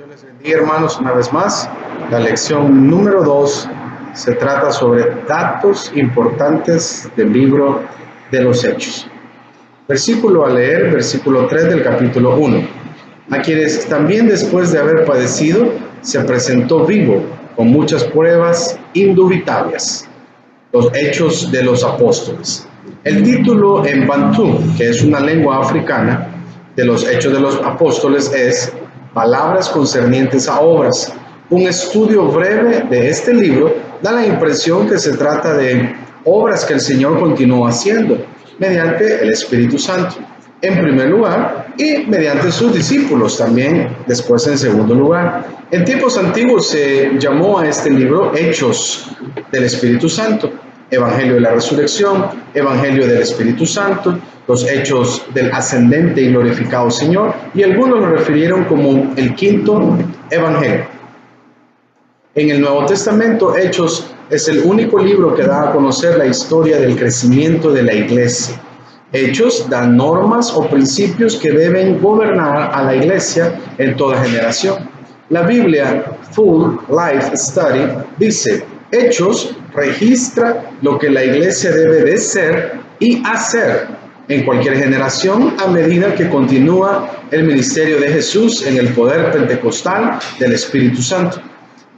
Dios les bendiga, hermanos, una vez más. La lección número 2 se trata sobre datos importantes del libro de los Hechos. Versículo a leer, versículo 3 del capítulo 1. A quienes también después de haber padecido, se presentó vivo con muchas pruebas indubitables. Los Hechos de los Apóstoles. El título en bantú, que es una lengua africana, de los Hechos de los Apóstoles es Palabras concernientes a obras. Un estudio breve de este libro da la impresión que se trata de obras que el Señor continuó haciendo mediante el Espíritu Santo, en primer lugar, y mediante sus discípulos también, después en segundo lugar. En tiempos antiguos se llamó a este libro Hechos del Espíritu Santo, Evangelio de la Resurrección, Evangelio del Espíritu Santo, los Hechos del Ascendente y Glorificado Señor, y algunos lo refirieron como el quinto Evangelio. En el Nuevo Testamento, Hechos es el único libro que da a conocer la historia del crecimiento de la iglesia. Hechos dan normas o principios que deben gobernar a la iglesia en toda generación. La Biblia Full Life Study dice: Hechos registra lo que la iglesia debe de ser y hacer en cualquier generación a medida que continúa el ministerio de Jesús en el poder pentecostal del Espíritu Santo.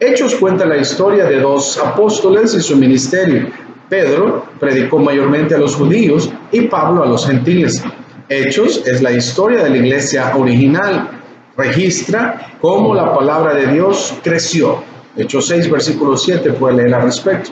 Hechos cuenta la historia de dos apóstoles y su ministerio. Pedro predicó mayormente a los judíos y Pablo a los gentiles. Hechos es la historia de la iglesia original. Registra cómo la palabra de Dios creció. Hechos 6, versículo 7, puede leer al respecto.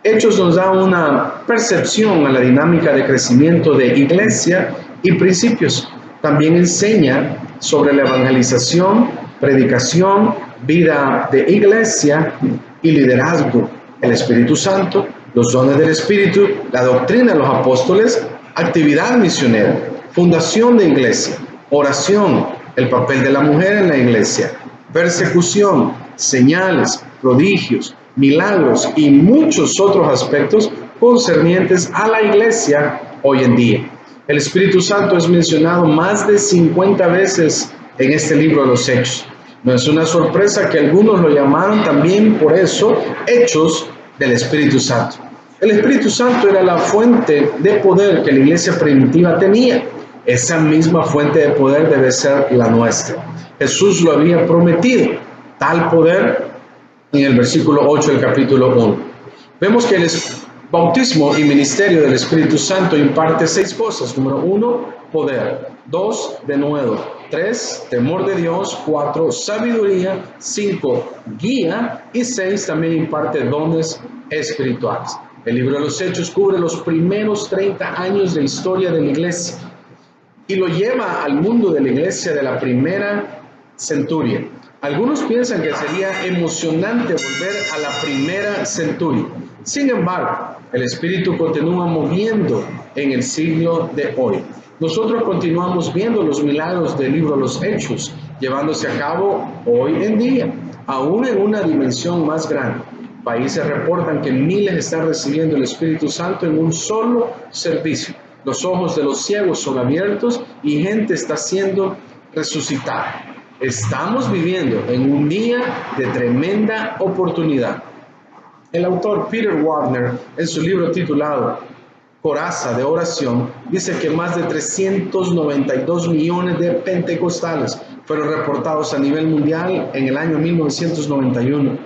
Hechos nos da una percepción a la dinámica de crecimiento de iglesia y principios. También enseña sobre la evangelización, predicación, vida de iglesia y liderazgo, el Espíritu Santo, los dones del Espíritu, la doctrina de los apóstoles, actividad misionera, fundación de iglesia, oración, el papel de la mujer en la iglesia, persecución, señales, prodigios, milagros y muchos otros aspectos concernientes a la iglesia hoy en día. El Espíritu Santo es mencionado más de 50 veces en este libro de los Hechos. No es una sorpresa que algunos lo llamaron también por eso Hechos del Espíritu Santo. El Espíritu Santo era la fuente de poder que la iglesia primitiva tenía. Esa misma fuente de poder debe ser la nuestra. Jesús lo había prometido, tal poder en el versículo 8 del capítulo 1. Vemos que el bautismo y ministerio del Espíritu Santo imparte 6 cosas. Número 1, poder. 2, denuedo. 3, temor de Dios. 4, sabiduría. 5, guía. Y 6, también imparte dones espirituales. El libro de los Hechos cubre los primeros 30 años de historia de la iglesia y lo lleva al mundo de la iglesia de la primera centuria. Algunos piensan que sería emocionante volver a la primera centuria. Sin embargo, el Espíritu continúa moviendo en el siglo de hoy. Nosotros continuamos viendo los milagros del libro de los Hechos, llevándose a cabo hoy en día, aún en una dimensión más grande. Países reportan que miles están recibiendo el Espíritu Santo en un solo servicio. Los ojos de los ciegos son abiertos y gente está siendo resucitada. Estamos viviendo en un día de tremenda oportunidad. El autor Peter Wagner, en su libro titulado Coraza de Oración, dice que más de 392 millones de pentecostales fueron reportados a nivel mundial en el año 1991.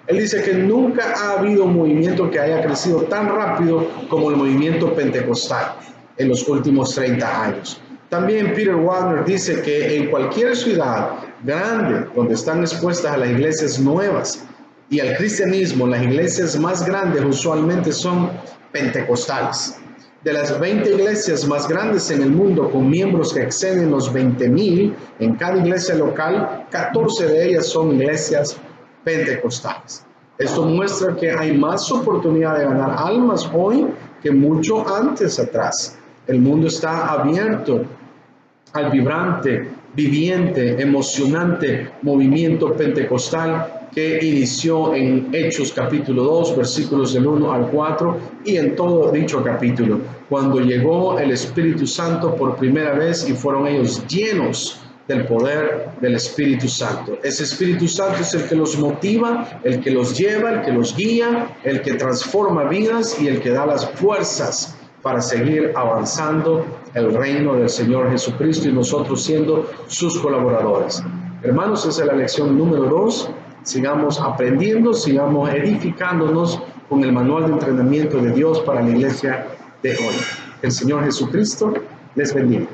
Él dice que nunca ha habido un movimiento que haya crecido tan rápido como el movimiento pentecostal en los últimos 30 años. También Peter Wagner dice que en cualquier ciudad grande donde están expuestas a las iglesias nuevas y al cristianismo, las iglesias más grandes usualmente son pentecostales. De las 20 iglesias más grandes en el mundo con miembros que exceden los 20,000 en cada iglesia local, 14 de ellas son iglesias pentecostales. Esto muestra que hay más oportunidad de ganar almas hoy que mucho antes atrás. El mundo está abierto al vibrante, viviente, emocionante movimiento pentecostal que inició en Hechos capítulo 2, versículos del 1 al 4 y en todo dicho capítulo, cuando llegó el Espíritu Santo por primera vez y fueron ellos llenos del poder del Espíritu Santo. Ese Espíritu Santo es el que los motiva, el que los lleva, el que los guía, el que transforma vidas y el que da las fuerzas para seguir avanzando el reino del Señor Jesucristo y nosotros siendo sus colaboradores. Hermanos, esa es la lección número 2. Sigamos aprendiendo, sigamos edificándonos con el manual de entrenamiento de Dios para la iglesia de hoy. El Señor Jesucristo les bendiga.